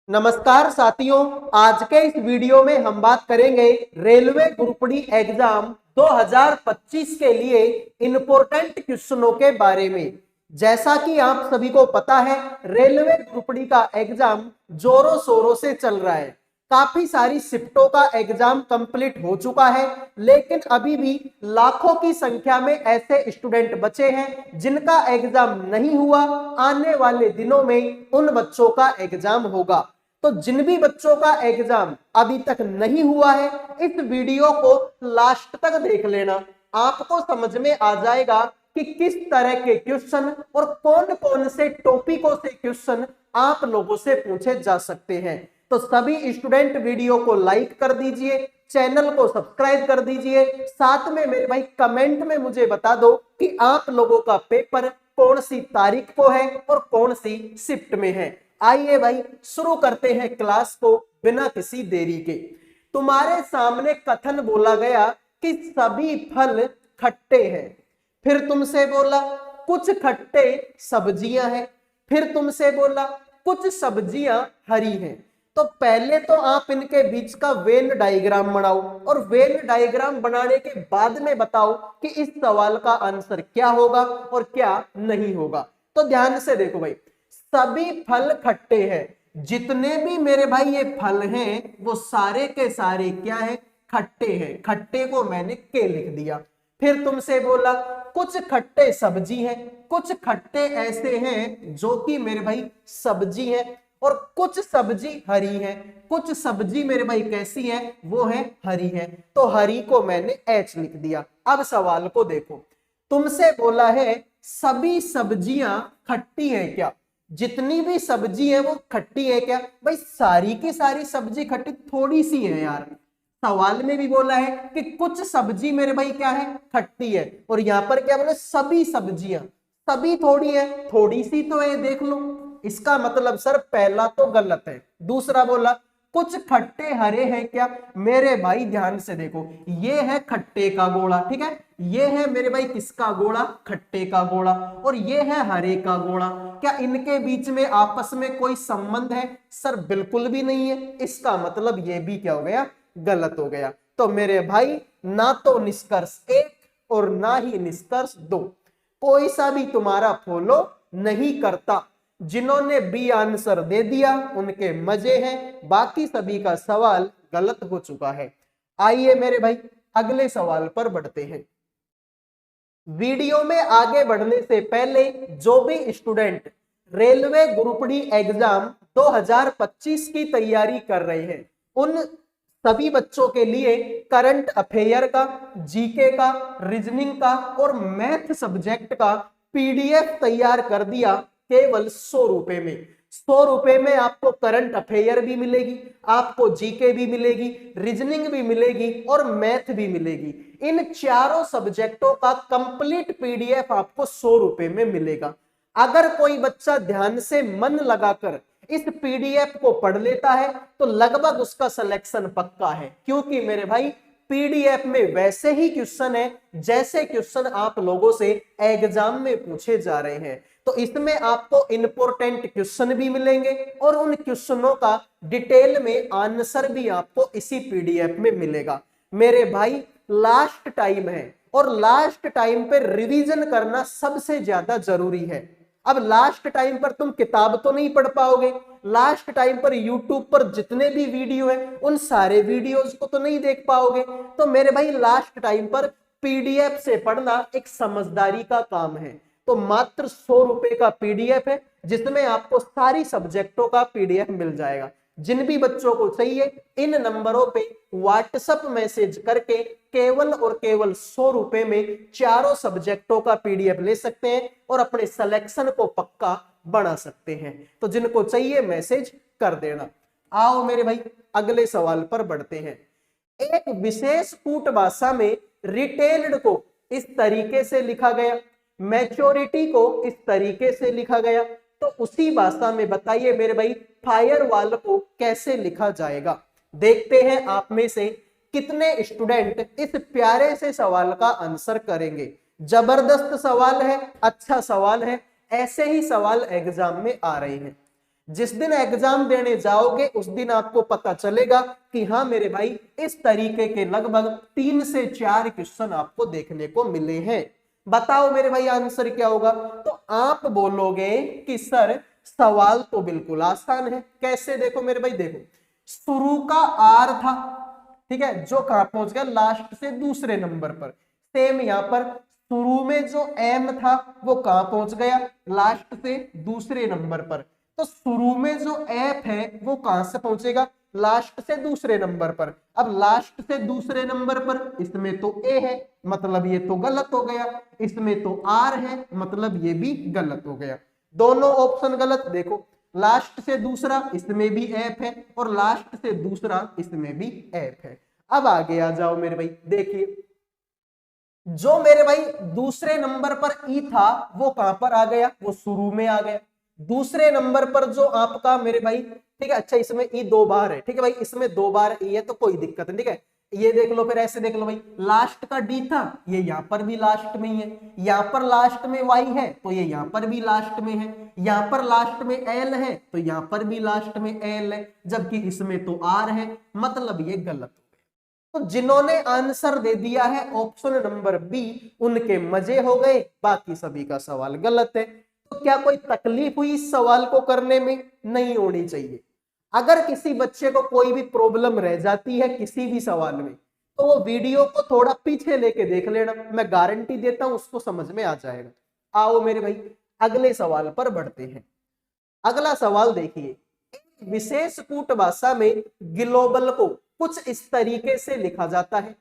नमस्कार साथियों, आज के इस वीडियो में हम बात करेंगे रेलवे ग्रुप डी एग्जाम 2025 के लिए इंपॉर्टेंट क्वेश्चनों के बारे में। जैसा कि आप सभी को पता है, रेलवे ग्रुप डी का एग्जाम जोरों शोरों से चल रहा है। काफी सारी शिफ्टों का एग्जाम कंप्लीट हो चुका है, लेकिन अभी भी लाखों की संख्या में ऐसे स्टूडेंट बचे हैं जिनका एग्जाम नहीं हुआ। आने वाले दिनों में उन बच्चों का एग्जाम होगा। तो जिन भी बच्चों का एग्जाम अभी तक नहीं हुआ है, इस वीडियो को लास्ट तक देख लेना। आपको समझ में आ जाएगा कि किस तरह के क्वेश्चन और कौन कौन से टॉपिकों से क्वेश्चन आप लोगों से पूछे जा सकते हैं। तो सभी स्टूडेंट वीडियो को लाइक कर दीजिए, चैनल को सब्सक्राइब कर दीजिए। साथ में मेरे भाई कमेंट में मुझे बता दो कि आप लोगों का पेपर कौन सी तारीख को है और कौन सी शिफ्ट में है। आइए भाई शुरू करते हैं क्लास को बिना किसी देरी के। तुम्हारे सामने कथन बोला गया कि सभी फल खट्टे हैं। फिर तुमसे बोला कुछ खट्टे सब्जियां हैं। फिर तुमसे बोला कुछ सब्जियां हरी हैं। तो पहले तो आप इनके बीच का वेन डायग्राम बनाओ और वेन डायग्राम बनाने के बाद में बताओ कि इस सवाल का आंसर क्या होगा और क्या नहीं होगा। तो ध्यान से देखो भाई, सभी फल खट्टे हैं। जितने भी मेरे भाई ये फल हैं वो सारे के सारे क्या है, खट्टे हैं। खट्टे को मैंने के लिख दिया। फिर तुमसे बोला कुछ खट्टे सब्जी हैं। कुछ खट्टे ऐसे हैं जो कि मेरे भाई सब्जी है, और कुछ सब्जी हरी है। कुछ सब्जी मेरे भाई कैसी है, वो है हरी है। तो हरी को मैंने एच लिख दिया। अब सवाल को देखो, तुमसे बोला है सभी सब्जियां खट्टी है क्या। जितनी भी सब्जी है वो खट्टी है क्या। भाई सारी की सारी सब्जी खट्टी थोड़ी सी है यार। सवाल में भी बोला है कि कुछ सब्जी मेरे भाई क्या है, खट्टी है, और यहां पर क्या बोले, सभी सब्जियां। सभी थोड़ी है, थोड़ी सी तो है, देख लो। इसका मतलब सर पहला तो गलत है। दूसरा बोला कुछ खट्टे हरे हैं क्या। मेरे भाई ध्यान से देखो, ये है खट्टे का गोला, ठीक है। ये है मेरे भाई किसका गोला, खट्टे का गोला, और ये है हरे का गोला। क्या इनके बीच में आपस में कोई संबंध है? सर बिल्कुल भी नहीं है। इसका मतलब ये भी क्या हो गया, गलत हो गया। तो मेरे भाई ना तो निष्कर्ष 1 और ना ही निष्कर्ष 2 कोई सा भी तुम्हारा फॉलो नहीं करता। जिन्होंने बी आंसर दे दिया उनके मजे हैं, बाकी सभी का सवाल गलत हो चुका है। आइए मेरे भाई अगले सवाल पर बढ़ते हैं। वीडियो में आगे बढ़ने से पहले जो भी student railway group D exam 2025 की तैयारी कर रहे हैं, उन सभी बच्चों के लिए करंट अफेयर का, जीके का, रीजनिंग का और मैथ सब्जेक्ट का पीडीएफ तैयार कर दिया केवल 100 रुपए में। 100 रुपए में आपको करंट अफेयर भी मिलेगी, आपको जीके भी मिलेगी, रीजनिंग भी मिलेगी और मैथ भी मिलेगी। इन चारों सब्जेक्टों का कंप्लीट पीडीएफ आपको 100 रुपए में मिलेगा। अगर कोई बच्चा ध्यान से मन लगाकर इस पीडीएफ को पढ़ लेता है तो लगभग उसका सिलेक्शन पक्का है, क्योंकि मेरे भाई पीडीएफ में वैसे ही क्वेश्चन है जैसे क्वेश्चन आप लोगों से एग्जाम में पूछे जा रहे हैं। तो इसमें आपको इंपॉर्टेंट क्वेश्चन भी मिलेंगे और उन क्वेश्चनों का डिटेल में आंसर भी आपको इसी पीडीएफ में मिलेगा। मेरे भाई लास्ट टाइम है और लास्ट टाइम पे रिवीजन करना सबसे ज्यादा जरूरी है। अब लास्ट टाइम पर तुम किताब तो नहीं पढ़ पाओगे, लास्ट टाइम पर यूट्यूब पर जितने भी वीडियो है उन सारे वीडियोस को तो नहीं देख पाओगे। तो मेरे भाई लास्ट टाइम पर पीडीएफ से पढ़ना एक समझदारी का काम है। तो मात्र 100 रुपए का पीडीएफ है जिसमें आपको सारी सब्जेक्टों का पीडीएफ मिल जाएगा। जिन भी बच्चों को चाहिए इन नंबरों पे व्हाट्सएप मैसेज करके केवल और केवल 100 रुपए में चारों सब्जेक्टों का पीडीएफ ले सकते हैं और अपने सिलेक्शन को पक्का बना सकते हैं। तो जिनको चाहिए मैसेज कर देना। आओ मेरे भाई अगले सवाल पर बढ़ते हैं। एक विशेष कूट भाषा में रिटेल्ड को इस तरीके से लिखा गया, मैच्योरिटी को इस तरीके से लिखा गया, तो उसी भाषा में बताइए मेरे भाई फायरवॉल को कैसे लिखा जाएगा। देखते हैं आप में से कितने स्टूडेंट इस प्यारे से सवाल का आंसर करेंगे। जबरदस्त सवाल है, अच्छा सवाल है, ऐसे ही सवाल एग्जाम में आ रहे हैं। जिस दिन एग्जाम देने जाओगे उस दिन आपको पता चलेगा कि हाँ मेरे भाई इस तरीके के लगभग 3 से 4 क्वेश्चन आपको देखने को मिले हैं। बताओ मेरे भाई आंसर क्या होगा? तो आप बोलोगे कि सर सवाल तो बिल्कुल आसान है। कैसे? देखो मेरे भाई, देखो शुरू का आर था, ठीक है, जो कहां पहुंच गया? लास्ट से दूसरे नंबर पर। सेम यहां पर शुरू में जो एम था वो कहां पहुंच गया? लास्ट से दूसरे नंबर पर। तो शुरू में जो एफ है वो कहां से पहुंचेगा? लास्ट से दूसरे नंबर पर। अब लास्ट से दूसरे नंबर पर इसमें तो ए है, मतलब ये तो गलत हो गया। इसमें तो आर है, मतलब ये भी गलत हो गया। दोनों ऑप्शन गलत। देखो लास्ट से दूसरा इसमें भी एफ है और लास्ट से दूसरा इसमें भी एफ है। अब आगे आ जाओ मेरे भाई, देखिए जो मेरे भाई दूसरे नंबर पर ई था वो कहां पर आ गया? वो शुरू में आ गया। दूसरे नंबर पर जो आपका मेरे भाई, ठीक है, अच्छा इसमें ई 2 बार है, ठीक है भाई, इसमें 2 बार ई है तो कोई दिक्कत नहीं, ठीक है। ये देख लो, फिर ऐसे देख लो भाई, लास्ट का डी था, ये यहां पर भी लास्ट में ही है। यहां पर लास्ट में वाई है तो ये यहां पर भी लास्ट में है। यहां पर लास्ट में एल है तो यहां पर भी लास्ट में एल है, जबकि इसमें तो आर है, मतलब ये गलत। तो जिन्होंने आंसर दे दिया है ऑप्शन नंबर बी, उनके मजे हो गए, बाकी सभी का सवाल गलत है। तो क्या कोई तकलीफ हुई इस सवाल को करने में? नहीं होनी चाहिए। अगर किसी बच्चे को कोई भी प्रॉब्लम रह जाती है किसी भी सवाल में, तो वो वीडियो को थोड़ा पीछे लेके देख लेना, मैं गारंटी देता हूं उसको समझ में आ जाएगा। आओ मेरे भाई अगले सवाल पर बढ़ते हैं। अगला सवाल देखिए, विशेष कूट भाषा में ग्लोबल को कुछ इस तरीके से लिखा जाता है,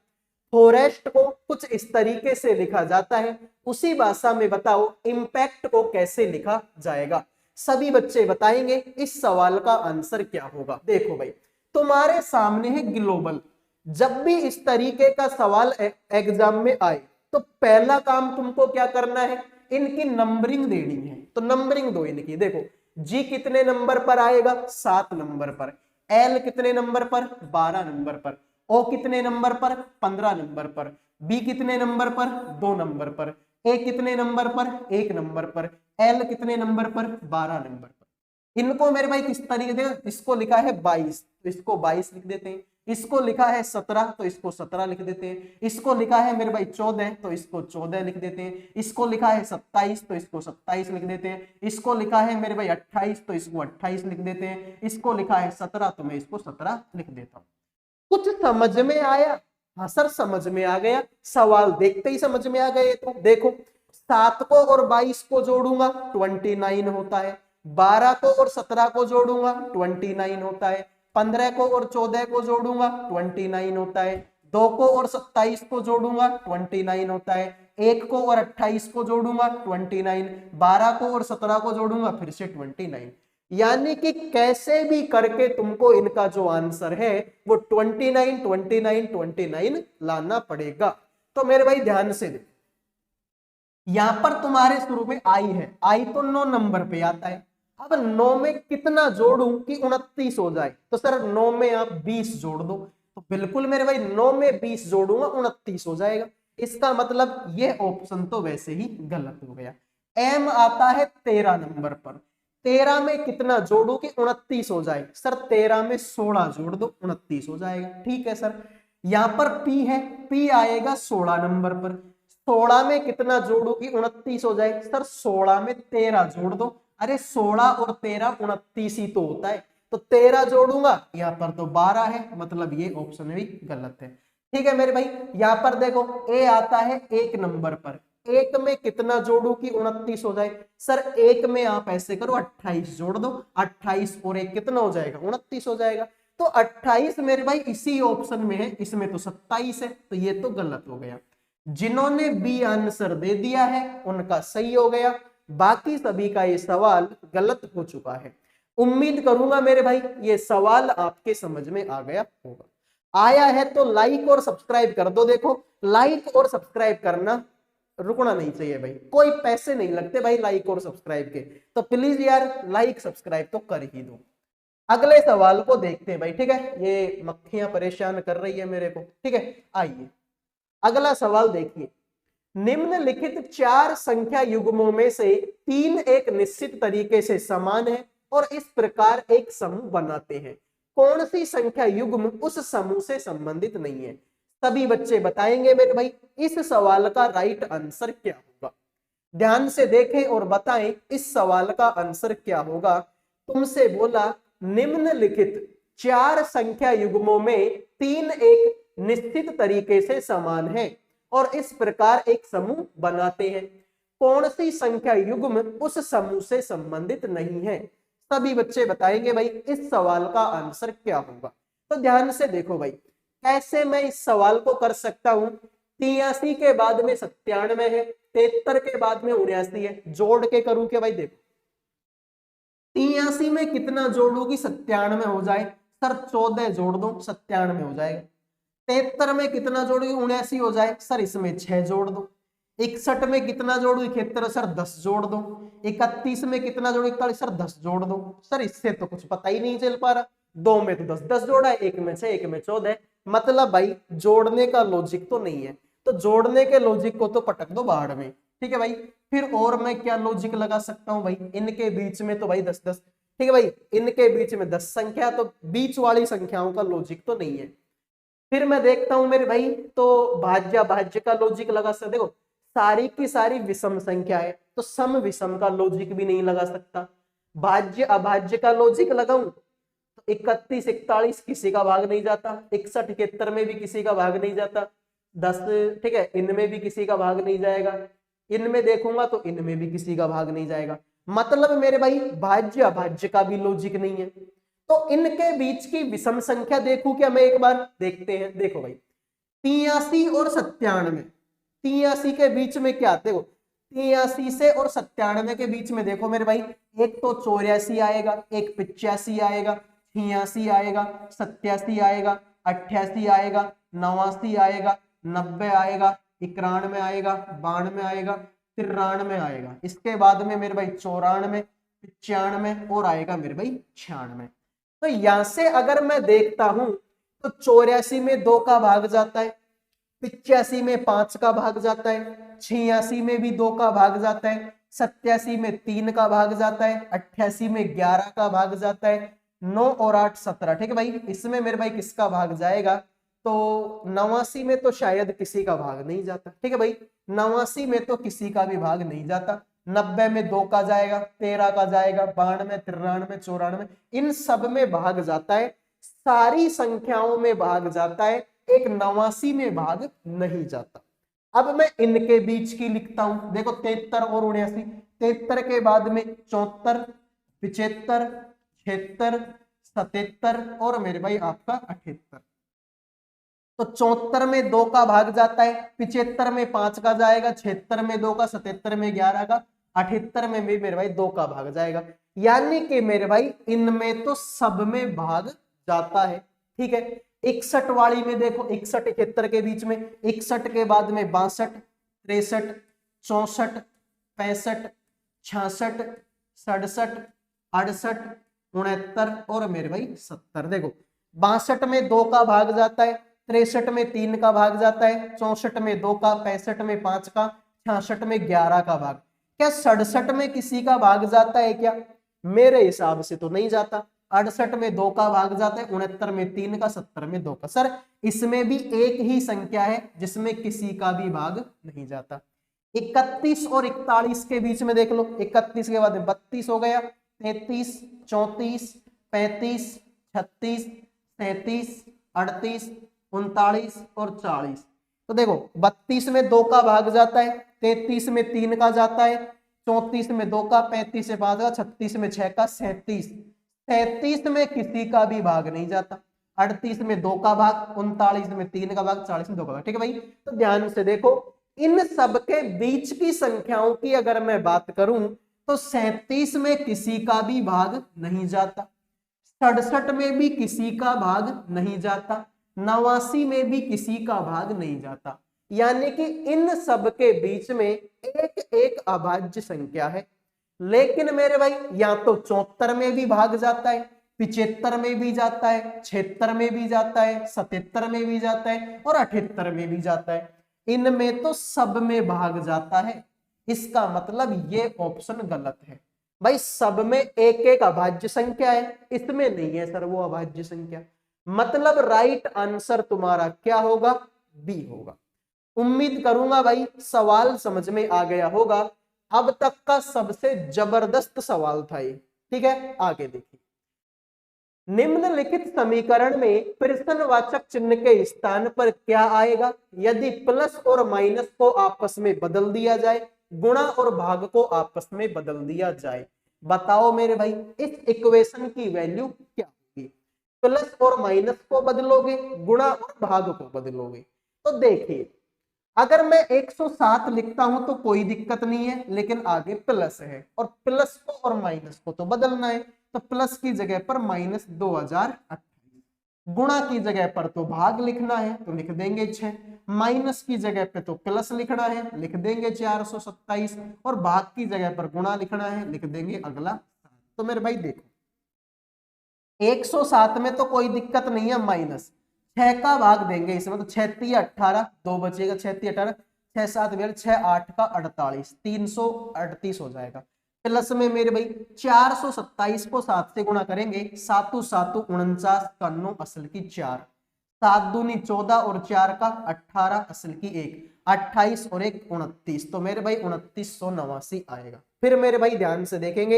फॉरेस्ट को कुछ इस तरीके से लिखा जाता है, उसी भाषा में बताओ इंपैक्ट को कैसे लिखा जाएगा? सभी बच्चे बताएंगे इस सवाल का आंसर क्या होगा। देखो भाई तुम्हारे सामने है ग्लोबल। जब भी इस तरीके का सवाल एग्जाम में आए तो पहला काम तुमको क्या करना है? इनकी नंबरिंग देनी है। तो नंबरिंग दो इनकी। देखो जी कितने नंबर पर आएगा? 7 नंबर पर। एल कितने नंबर पर? 12 नंबर पर। ओ कितने नंबर पर? 15 नंबर पर। बी कितने नंबर पर? 2 नंबर पर। ए कितने नंबर पर? 1 नंबर पर। एल कितने नंबर पर? 12 नंबर पर। इनको मेरे भाई किस तरीके से? इसको लिखा है 22 तो इसको 22 लिख देते हैं। इसको लिखा है 17 तो इसको 17 लिख देते हैं। इसको लिखा है मेरे भाई 14 तो इसको 14 लिख देते हैं। इसको लिखा है 27 तो इसको 27 लिख देते हैं। इसको लिखा है मेरे भाई 28 तो इसको 28 लिख देते हैं। इसको लिखा है 17 तो मैं इसको 17 लिख देता हूँ। कुछ समझ में आया? हाँ सर समझ में आ गया, सवाल देखते ही समझ में आ गए। तो देखो 7 को और 22 को जोड़ूंगा 29 होता है। 12 को और 17 को जोड़ूंगा 29 होता है। 15 को और 14 को जोड़ूंगा 29 होता है। 2 को और 27 को जोड़ूंगा 29 होता है। 1 को और 28 को जोड़ूंगा 29। 12 को और 17 को जोड़ूंगा फिर से 29। यानी कि कैसे भी करके तुमको इनका जो आंसर है वो 29 29 29 लाना पड़ेगा। तो मेरे भाई ध्यान से देखो, यहां पर तुम्हारे शुरू में आई है, आई तो 9 नंबर पे आता है। अब 9 में कितना जोड़ूं कि 29 हो जाए? तो सर 9 में आप 20 जोड़ दो। तो बिल्कुल मेरे भाई 9 में 20 जोड़ूंगा 29 हो जाएगा। इसका मतलब ये ऑप्शन तो वैसे ही गलत हो गया। एम आता है 13 नंबर पर। 13 में कितना जोड़ू कि 29 हो जाए? सर 13 में 16 जोड़ दो 29 हो जाएगा। ठीक है सर। यहां पर पी है, पी आएगा 16 नंबर पर। 16 में कितना जोड़ू कि 29 हो जाए? सर 16 में 13 जोड़ दो। अरे 16 और 13 29 ही तो होता है, तो 13 जोड़ूंगा, यहाँ पर तो 12 है, मतलब ये ऑप्शन भी गलत है। ठीक है मेरे भाई, यहाँ पर देखो ए आता है 1 नंबर पर। 1 में कितना जोड़ू कि 29 हो जाए? सर 1 में आप ऐसे करो 28 जोड़ दो, 28 और 1 कितना हो जाएगा? 29 हो जाएगा। तो 28 मेरे भाई इसी ऑप्शन में है, इसमें तो 27 है, तो ये तो गलत हो गया। जिन्होंने बी आंसर दे दिया है उनका सही हो गया, बाकी सभी का ये सवाल गलत हो चुका है। उम्मीद करूंगा मेरे भाई ये सवाल आपके समझ में आ गया होगा। आया है तो लाइक और सब्सक्राइब कर दो। देखो लाइक और सब्सक्राइब करना रुकना नहीं चाहिए भाई, कोई पैसे नहीं लगते भाई लाइक और सब्सक्राइब के, तो प्लीज यार लाइक सब्सक्राइब तो कर ही दो। अगले सवाल को देखते हैं भाई, ठीक है, ये मक्खियां परेशान कर रही है मेरे को। ठीक है आइए अगला सवाल देखिए। निम्नलिखित 4 संख्या युग्मों में से 3 एक निश्चित तरीके से समान है और इस प्रकार एक समूह बनाते हैं। कौन सी संख्या युग्म उस समूह से संबंधित नहीं है? सभी बच्चे बताएंगे मेरे भाई इस सवाल का राइट आंसर क्या होगा। ध्यान से देखें और बताएं इस सवाल का आंसर क्या होगा। तुमसे बोला निम्नलिखित 4 संख्या युग्मों में 3 एक निश्चित तरीके से समान है और इस प्रकार एक समूह बनाते हैं। कौन सी संख्या युग्म उस समूह से संबंधित नहीं है? सभी बच्चे बताएंगे भाई इस सवाल का आंसर क्या होगा। तो ध्यान से देखो भाई कैसे मैं इस सवाल को कर सकता हूं। 83 के बाद में 97 है, 73 के बाद में 79 है, जोड़ के करूं क्या भाई? देखो 83 में कितना जोड़ू कि 97 हो जाए? सर 14 जोड़ दो 97 हो जाएगा। 73 में कितना जोड़ू 79 हो जाए? सर इसमें 6 जोड़ दो। 61 में कितना जोड़ू 71? सर 10 जोड़ दो। 31 में कितना जोड़ू 41? सर 10 जोड़ दो। सर इससे तो कुछ पता ही नहीं चल पा रहा। 2 में तो 10 10 जोड़ा है, 1 में 6, 1 में 14। मतलब भाई जोड़ने का लॉजिक तो नहीं है, तो जोड़ने के लॉजिक को तो पटक दो बाहर में। ठीक है भाई, फिर और मैं क्या लॉजिक लगा सकता हूं भाई? इनके बीच में तो भाई 10 10, ठीक है भाई, इनके बीच में 10 संख्या, तो बीच वाली संख्याओं का लॉजिक तो नहीं है। फिर मैं देखता हूं मेरे भाई तो भाज्य भाज्य का लॉजिक लगा सकते। देखो सारी की सारी विषम संख्या है तो सम विषम का लॉजिक भी नहीं लगा सकता। भाज्य अभाज्य का लॉजिक लगाऊं तो 31 41 किसी का भाग नहीं जाता, 61 71 में भी किसी का भाग नहीं जाता, 10 ठीक है इनमें भी किसी का भाग नहीं जाएगा, इनमें देखूंगा तो इनमें भी किसी का भाग नहीं जाएगा। मतलब मेरे भाई भाज्य अभाज्य का भी लॉजिक नहीं है। तो इनके बीच की विषम संख्या देखूं क्या मैं? एक बार देखते हैं। देखो भाई 83 और 97, 83 के बीच में क्या? देखो 83 से और 97 के बीच में देखो मेरे भाई, एक तो 84 आएगा, एक 85 आएगा, 86 आएगा, 87 आएगा, 88 आएगा, 89 आएगा, 90 आएगा, 91 आएगा, 92 आएगा, 93 आएगा। इसके बाद में मेरे भाई 94, 95 और आएगा मेरे भाई 96। तो यहां से अगर मैं देखता हूं तो 84 में 2 का भाग जाता है, 85 में 5 का भाग जाता है, 86 में भी 2 का भाग जाता है, 87 में 3 का भाग जाता है, 88 में 11 का भाग जाता है, 9 और 8 17। ठीक है भाई, इसमें मेरे भाई किसका भाग जाएगा? तो 89 में तो शायद किसी का भाग नहीं जाता। ठीक है भाई, 89 में तो किसी का भी भाग नहीं जाता। 90 में 2 का जाएगा, 13 का जाएगा, 92 93 94 इन सब में भाग जाता है, सारी संख्याओं में भाग जाता है, एक 89 में भाग नहीं जाता। अब मैं इनके बीच की लिखता हूं। देखो 73 और 79, 73 के बाद में 74, 75, 76, 77 और मेरे भाई आपका 78। तो 74 में 2 का भाग जाता है, 75 में 5 का जाएगा, 76 में 2 का, 77 में 11 का, 78 में भी मेरे भाई 2 का भाग जाएगा। यानी कि मेरे भाई इनमें तो सब में भाग जाता है। ठीक है, 61 वाली में देखो 61 71 के बीच में, 61 के बाद में 62, 63, 64, 65, 66, 67, 68, 69 और मेरे भाई 70। देखो 62 में 2 का भाग जाता है, 63 में 3 का भाग जाता है, 64 में 2 का, 65 में 5 का, 66 में 11 का भाग। क्या 67 में किसी का भाग जाता है क्या? मेरे हिसाब से तो नहीं जाता। 68 में 2 का भाग जाता है, 69 में 3 का, 70 में 2 का। सर इसमें भी एक ही संख्या है जिसमें किसी का भी भाग नहीं जाता। 31 और 41 के बीच में देख लो, 31 के बाद में 32 हो गया, 33, 34, 35, 36, 37, 38, 39 और 40। तो देखो 32 में 2 का भाग जाता है, 33 में 3 का जाता है, 34 में 2 का, 35 से 5 का, 36 में 6 का, 37, 37 में किसी का भी भाग नहीं जाता, 38 में 2 का भाग, 39 में 3 का भाग, 40 में 2 का भाग। ठीक है भाई, तो ध्यान से देखो इन सब के बीच की संख्याओं की अगर मैं बात करूं तो 37 में किसी का भी भाग नहीं जाता, 67 में भी किसी का भाग नहीं जाता, 89 में भी किसी का भाग नहीं जाता। यानी कि इन सब के बीच में एक एक अभाज्य संख्या है। लेकिन मेरे भाई या तो 74 में भी भाग जाता है, 75 में भी जाता है, 76 में भी जाता है, 77 में भी जाता है और 78 में भी जाता है। इनमें तो सब में भाग जाता है। इसका मतलब ये ऑप्शन गलत है। भाई सब में एक एक अभाज्य संख्या है, इसमें नहीं है सर वो अभाज्य संख्या, मतलब राइट आंसर तुम्हारा क्या होगा, बी होगा। उम्मीद करूंगा भाई सवाल समझ में आ गया होगा। अब तक का सबसे जबरदस्त सवाल था ये, ठीक है। आगे देखिए, निम्नलिखित समीकरण में प्रश्नवाचक चिन्ह के स्थान पर क्या आएगा यदि प्लस और माइनस को आपस में बदल दिया जाए, गुणा और भाग को आपस में बदल दिया जाए। बताओ मेरे भाई इस इक्वेशन की वैल्यू क्या होगी। प्लस और माइनस को बदलोगे, गुणा और भाग को बदलोगे। तो देखिए अगर मैं 107 लिखता हूं तो कोई दिक्कत नहीं है, लेकिन आगे प्लस है और प्लस को और माइनस को तो बदलना है, तो प्लस की जगह पर माइनस 2028, गुणा की जगह पर तो भाग लिखना है तो लिख देंगे 6, माइनस की जगह पे तो प्लस लिखना है लिख देंगे 427, और भाग की जगह पर गुणा लिखना है लिख देंगे अगला 7। तो मेरे भाई देखो 107 में तो कोई दिक्कत नहीं है, माइनस 6 का भाग देंगे इसमें, तो 6 3 18, 2 बचेगा, 6 3 18, 6 7 6 8 का 48, 338 हो जाएगा। प्लस में मेरे भाई 427 को 7 से गुणा करेंगे, 7 7 49 का 9 असल की 4, 7 दूनी 14 और 4 का 18 असल की 1, 28 और 1 29, तो मेरे भाई 2989 आएगा। फिर मेरे भाई ध्यान से देखेंगे,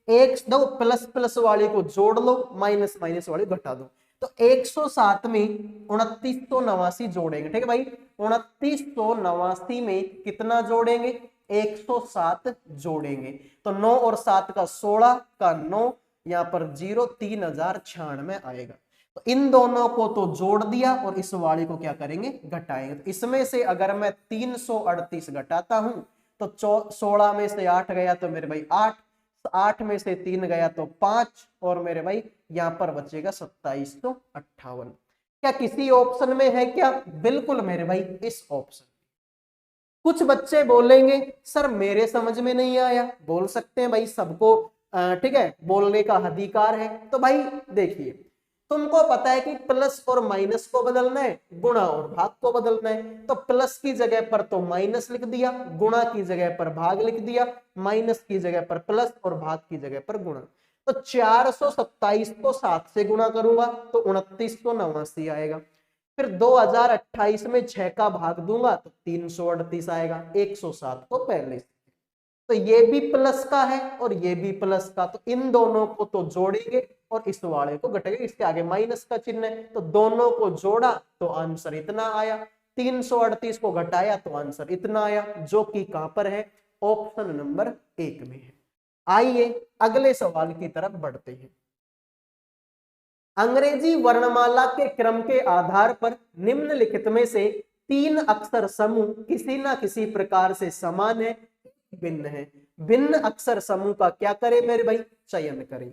एक दो प्लस प्लस वाले को जोड़ लो, माइनस माइनस वाले घटा दो, तो 107 में 2989 जोड़ेंगे, ठीक है भाई। 2989 में कितना जोड़ेंगे, 107 जोड़ेंगे, तो 9 और 7 का 16 का 9, यहाँ पर 0, 3096 आएगा। तो इन दोनों को तो जोड़ दिया और इस वाले को क्या करेंगे, घटाएंगे। तो इसमें से अगर मैं 338 घटाता हूं तो 16 में से 8 गया तो मेरे भाई 8, 8 में से 3 गया तो 5, और मेरे भाई यहां पर बचेगा 2758। क्या किसी ऑप्शन में है क्या, बिल्कुल मेरे भाई इस ऑप्शन। कुछ बच्चे बोलेंगे सर मेरे समझ में नहीं आया, बोल सकते हैं भाई, सबको ठीक है बोलने का अधिकार है। तो भाई देखिए तुमको पता है कि प्लस और माइनस को बदलना है, गुणा और भाग को बदलना है, तो प्लस की जगह पर तो माइनस लिख दिया, गुणा की जगह पर भाग लिख दिया, माइनस की जगह पर प्लस और भाग की जगह पर गुणा। तो 427 को 7 से गुणा करूंगा तो 2989 आएगा। फिर 2028 में 6 का भाग दूंगा तो 338 आएगा, 107 को पहले से। तो ये भी प्लस का है और ये भी प्लस का, तो इन दोनों को तो जोड़ेंगे और इस वाले को घटेंगे, इसके आगे माइनस का चिन्ह है, तो दोनों को जोड़ा तो आंसर इतना आया, 338 को घटाया तो आंसर इतना आया, जो कि कहां पर है, ऑप्शन नंबर 1 में है। आइए अगले सवाल की तरफ बढ़ते हैं। अंग्रेजी वर्णमाला के क्रम के आधार पर निम्नलिखित में से 3 अक्षर समूह किसी ना किसी प्रकार से समान है, भिन्न है। भिन्न अक्षर समूह का क्या करें मेरे भाई, चयन करें।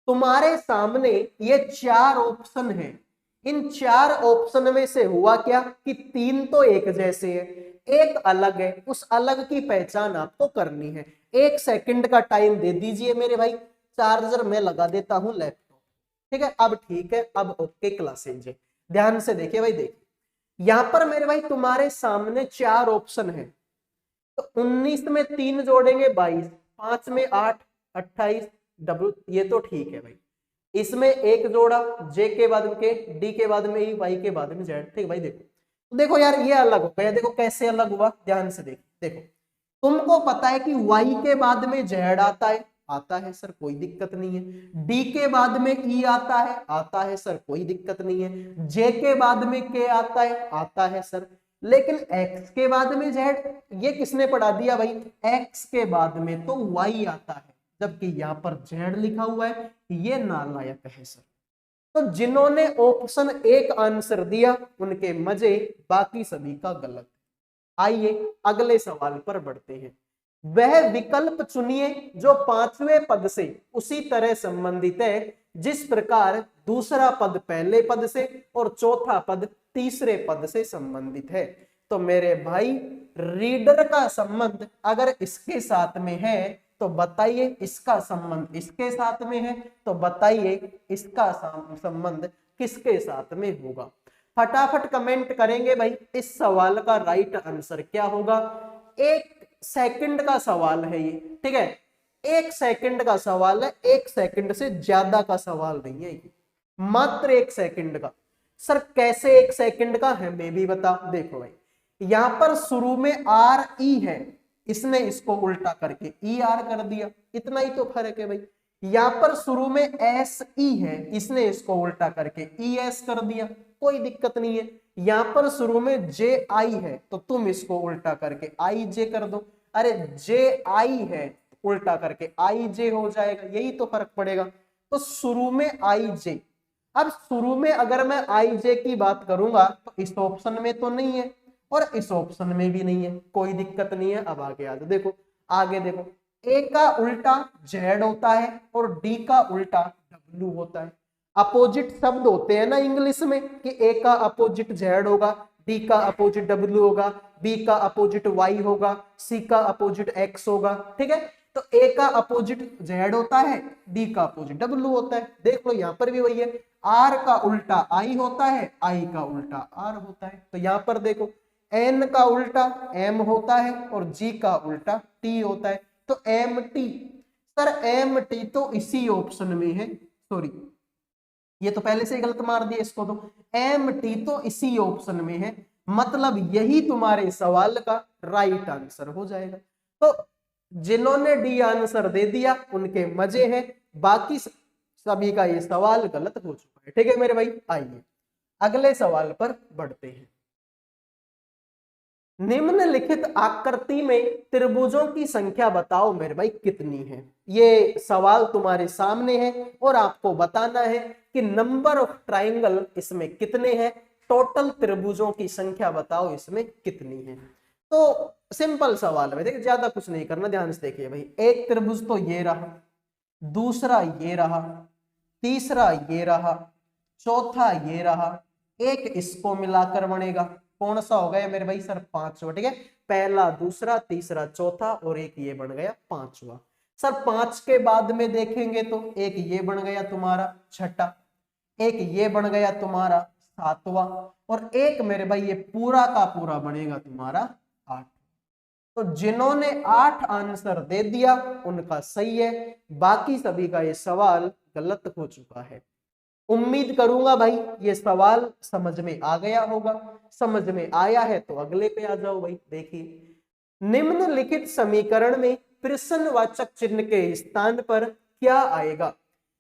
तुम्हारे सामने ये 4 ऑप्शन है, इन 4 ऑप्शन में से हुआ क्या कि 3 तो एक जैसे है, एक अलग है, उस अलग की पहचान आपको करनी है। 1 सेकंड का टाइम दे दीजिए मेरे भाई, चार्जर में लगा देता हूं लैपटॉप, ठीक है। अब ठीक है, अब ओके क्लासेज, ध्यान से देखिए भाई, देखिए यहां पर मेरे भाई तुम्हारे सामने 4 ऑप्शन है, तो 19 में 3 जोड़ेंगे 22, 5 में 8 28, डब्ल्यू ये तो ठीक है भाई। इसमें एक जोड़ा, जे के बाद में के, डी के बाद में ई, वाई के बाद में जेड, ठीक भाई। देखो देखो यार ये अलग हो गया, देखो कैसे अलग हुआ, ध्यान से देखो तुमको पता है कि वाई के बाद में जेड आता है सर कोई दिक्कत नहीं है, डी के बाद में ई आता है सर कोई दिक्कत नहीं है, जे के बाद में के आता है सर, लेकिन x के बाद में z, ये किसने पढ़ा दिया भाई, x के बाद में तो y आता है, जबकि यहाँ पर z लिखा हुआ है, ये नालायक है सर। तो जिन्होंने ऑप्शन 1 आंसर दिया उनके मजे, बाकी सभी का गलत। आइए अगले सवाल पर बढ़ते हैं। वह विकल्प चुनिए जो 5वें पद से उसी तरह संबंधित है जिस प्रकार दूसरा पद पहले पद से और चौथा पद तीसरे पद से संबंधित है। तो मेरे भाई रीडर का संबंध अगर इसके साथ में है तो बताइए इसका संबंध इसके साथ में है, तो बताइए इसका संबंध किसके साथ में होगा। फटाफट कमेंट करेंगे भाई, इस सवाल का राइट आंसर क्या होगा। 1 सेकंड का सवाल है ये, ठीक है। 1 सेकंड का सवाल है, 1 सेकंड से ज्यादा का सवाल नहीं है, मात्र 1 सेकंड का। सर कैसे 1 सेकंड का है, मैं भी बता। देखो भाई, यहां पर शुरू में आर ई है, इसने इसको उल्टा करके ई आर कर दिया, इतना ही तो फर्क है भाई। यहां पर शुरू में एस ई है, इसने इसको उल्टा करके ई एस कर दिया, कोई दिक्कत नहीं है। यहां पर शुरू में जे आई है, तो तुम इसको उल्टा करके आई जे कर दो। अरे जे आई है, उल्टा करके आई जे हो जाएगा, यही तो फर्क पड़ेगा। तो शुरू में आई जे, अब शुरू में अगर मैं आई जे की बात करूंगा तो इस ऑप्शन में तो नहीं है और इस ऑप्शन में भी नहीं है, कोई दिक्कत नहीं है। अब आगे आ जाओ, देखो आगे देखो, ए का उल्टा जेड होता है और डी का उल्टा डब्ल्यू होता है। अपोजिट शब्द होते हैं ना इंग्लिश में, कि ए का अपोजिट जेड होगा, डी का अपोजिट डब्ल्यू होगा, बी का अपोजिट वाई होगा, सी का अपोजिट एक्स होगा, ठीक है। तो ए का अपोजिट जेड होता है, डी का अपोजिट डब्ल्यू होता है। देख लो यहां पर भी वही है, आर का उल्टा आई होता है, आई का उल्टा आर होता है। तो यहां पर देखो, एन का उल्टा एम होता है और जी का उल्टा टी होता है। तो M T, sir M T तो इसी ऑप्शन में है, सॉरी ये तो पहले से ही गलत मार दिया इसको, तो एम टी तो इसी ऑप्शन में है, मतलब यही तुम्हारे सवाल का राइट आंसर हो जाएगा। तो जिन्होंने डी आंसर दे दिया उनके मजे हैं, बाकी सभी का ये सवाल गलत हो चुका है, ठीक है मेरे भाई। आइए अगले सवाल पर बढ़ते हैं। निम्नलिखित आकृति में त्रिभुजों की संख्या बताओ मेरे भाई कितनी है। ये सवाल तुम्हारे सामने है और आपको बताना है कि नंबर ऑफ ट्राइंगल इसमें कितने हैं, टोटल त्रिभुजों की संख्या बताओ इसमें कितनी है। तो सिंपल सवाल है, देखिए ज्यादा कुछ नहीं करना, ध्यान से देखिए भाई। एक त्रिभुज तो ये रहा, दूसरा ये रहा, तीसरा ये रहा, चौथा ये रहा, एक इसको मिलाकर बनेगा, कौन सा हो गया मेरे भाई सर, पांचवा, ठीक है। पहला, दूसरा, तीसरा, चौथा और एक ये बन गया पांचवा। सर 5 के बाद में देखेंगे तो एक ये बन गया तुम्हारा छठा, एक ये बन गया तुम्हारा सातवां और एक मेरे भाई ये पूरा का पूरा बनेगा तुम्हारा 8। तो जिन्होंने 8 आंसर दे दिया उनका सही है, बाकी सभी का ये सवाल गलत हो चुका है। उम्मीद करूंगा भाई ये सवाल समझ में आ गया होगा, समझ में आया है तो अगले पे आ जाओ भाई। देखिए, निम्नलिखित समीकरण में प्रश्नवाचक चिन्ह के स्थान पर क्या आएगा।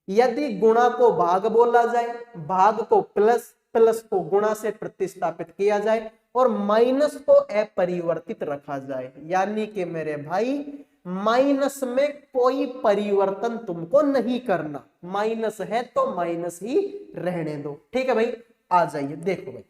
यदि गुणा को भाग बोला जाए, भाग को प्लस, प्लस को गुणा से प्रतिस्थापित किया जाए और माइनस को अपरिवर्तित रखा जाए, यानी कि मेरे भाई माइनस में कोई परिवर्तन तुमको नहीं करना, माइनस है तो माइनस ही रहने दो, ठीक है भाई। आ जाइए, देखो भाई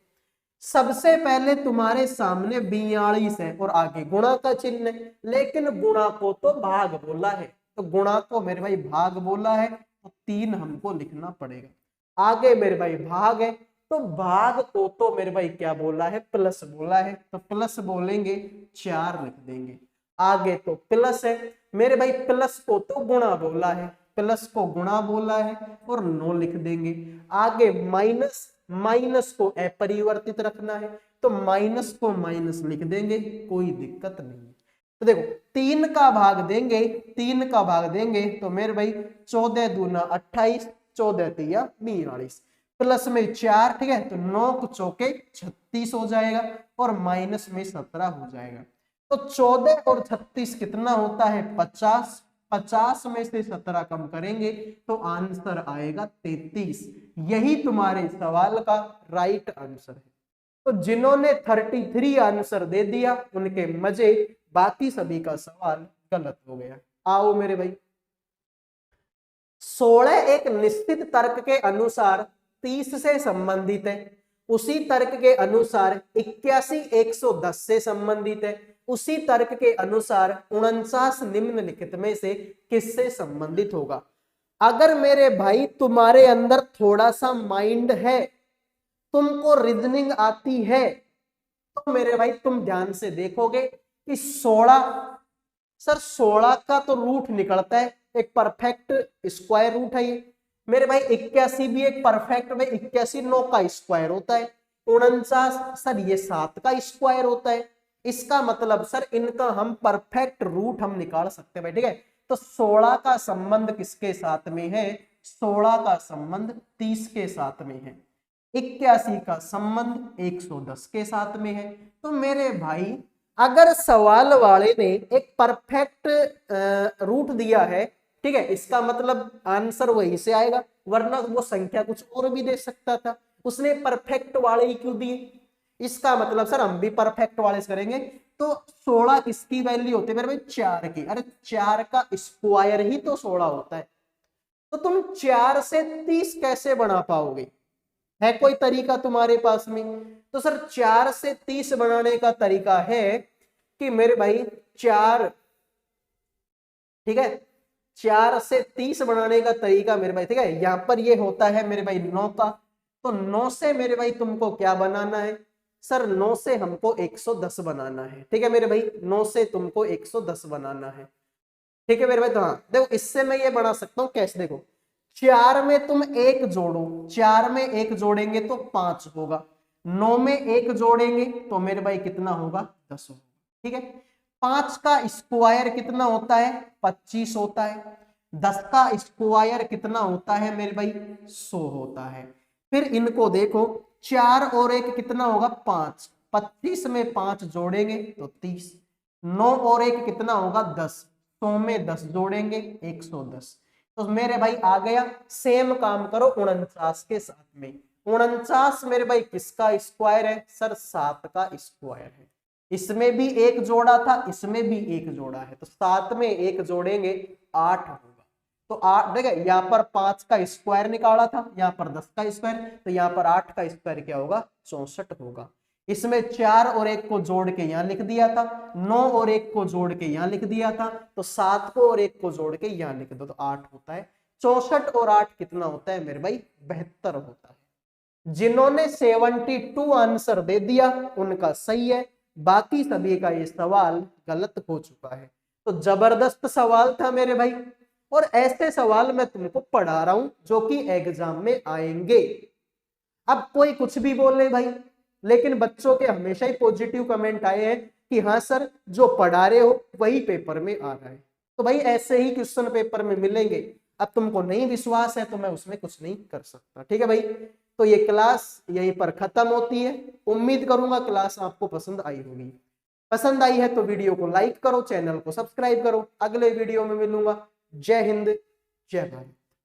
सबसे पहले तुम्हारे सामने 42 है और आगे गुणा का चिन्ह है, लेकिन गुणा को तो भाग बोला है, तो गुणा को मेरे भाई भाग बोला है तो 3 हमको लिखना पड़ेगा। आगे मेरे भाई भाग है, तो भाग को तो मेरे भाई क्या बोला है, प्लस बोला है, तो प्लस बोलेंगे 4 लिख देंगे। आगे तो प्लस है मेरे भाई, प्लस को तो गुणा बोला है, प्लस को गुणा बोला है और 9 लिख देंगे। आगे माइनस, माइनस को अपरिवर्तित रखना है तो माइनस को माइनस लिख देंगे, कोई दिक्कत नहीं। तो देखो 3 का भाग देंगे, 3 का भाग देंगे तो मेरे भाई 14 दूना 28, 14 तिया 42, प्लस में 4, ठीक है, तो 9 को चौके 36 हो जाएगा और माइनस में 17 हो जाएगा। तो 14 और 36 कितना होता है 50, 50 में से 17 कम करेंगे तो आंसर आएगा 33। यही तुम्हारे सवाल का राइट आंसर है। तो जिन्होंने 33 आंसर दे दिया उनके मजे, बाकी सभी का सवाल गलत हो गया। आओ मेरे भाई, 16 एक निश्चित तर्क के अनुसार 30 से संबंधित है, उसी तर्क के अनुसार 81 110 से संबंधित है, उसी तर्क के अनुसार 49 निम्नलिखित में से किससे संबंधित होगा। अगर मेरे भाई तुम्हारे अंदर थोड़ा सा माइंड है, तुमको रीजनिंग आती है, तो मेरे भाई तुम ध्यान से देखोगे कि 16, सर 16 का तो रूट निकलता है, एक परफेक्ट स्क्वायर रूट है ये मेरे भाई। 81 भी एक परफेक्ट में 81 9 का स्क्वायर होता है। 49 सर ये 7 का स्क्वायर होता है। इसका मतलब सर इनका हम परफेक्ट रूट हम निकाल सकते हैं भाई, ठीक है। तो 16 का संबंध किसके साथ में है? 16 का संबंध 30 के साथ में है। 81 का संबंध 110 के साथ में है। तो मेरे भाई अगर सवाल वाले ने एक परफेक्ट रूट दिया है, ठीक है, इसका मतलब आंसर वही से आएगा, वरना वो संख्या कुछ और भी दे सकता था। उसने परफेक्ट वाले ही क्यों दिए? इसका मतलब सर हम भी परफेक्ट वाले से करेंगे। तो 16 किसकी वैल्यू होती है मेरे भाई? 4 की। अरे 4 का स्क्वायर ही तो 16 होता है। तो तुम 4 से 30 कैसे बना पाओगे? है कोई तरीका तुम्हारे पास में? तो सर 4 से 30 बनाने का तरीका है कि मेरे भाई 4, ठीक है, 4 से 30 बनाने का तरीका मेरे भाई, ठीक है, यहां पर ये होता है मेरे भाई 9 का। तो 9 से मेरे भाई तुमको क्या बनाना है? सर 9 से हमको 110 बनाना है। ठीक है मेरे भाई, 9 से तुमको 110 बनाना है। ठीक है मेरे भाई। तो हाँ देखो, इससे मैं ये बना सकता हूँ कैसे, देखो 4 में तुम 1 जोड़ो, 4 में 1 जोड़ेंगे तो 5 होगा, 9 में 1 जोड़ेंगे तो मेरे भाई कितना होगा? 10 होगा। ठीक है, 5 का स्क्वायर कितना होता है? 25 होता है। 10 का स्क्वायर कितना होता है मेरे भाई? 100 होता है। फिर इनको देखो, 4 और 1 कितना होगा? 5। 25 में 5 जोड़ेंगे तो 30। 9 और 1 कितना होगा? 10। 100 में 10 जोड़ेंगे 110। तो मेरे भाई आ गया। सेम काम करो 49 के साथ में। 49 मेरे भाई किसका स्क्वायर है? सर 7 का स्क्वायर है। इसमें भी 1 जोड़ा था, इसमें भी 1 जोड़ा है, तो 7 में 1 जोड़ेंगे 8 होगा। तो 8 देखिए, यहाँ पर 5 का स्क्वायर निकाला था, यहाँ पर 10 का स्क्वायर, तो यहाँ पर 8 का स्क्वायर क्या होगा? 64 होगा। इसमें 4 और 1 को जोड़ के यहाँ लिख दिया था, 9 और 1 को जोड़ के यहाँ लिख दिया था, तो 7 को और 1 को जोड़ के यहाँ लिख दो तो 8 होता है। 64 और 8 कितना होता है मेरे भाई? 72 होता है। जिन्होंने 72 आंसर दे दिया उनका सही है, बाकी सभी का ये सवाल गलत हो चुका है। तो जबरदस्त सवाल था मेरे भाई, और ऐसे सवाल मैं तुमको पढ़ा रहा हूं जो कि एग्जाम में आएंगे। अब कोई कुछ भी बोल ले भाई, लेकिन बच्चों के हमेशा ही पॉजिटिव कमेंट आए हैं कि हाँ सर जो पढ़ा रहे हो वही पेपर में आ रहा है। तो भाई ऐसे ही क्वेश्चन पेपर में मिलेंगे। अब तुमको नहीं विश्वास है तो मैं उसमें कुछ नहीं कर सकता। ठीक है भाई, तो ये क्लास यहीं पर खत्म होती है। उम्मीद करूंगा क्लास आपको पसंद आई होगी। पसंद आई है तो वीडियो को लाइक करो, चैनल को सब्सक्राइब करो। अगले वीडियो में मिलूंगा। जय हिंद, जय भारत।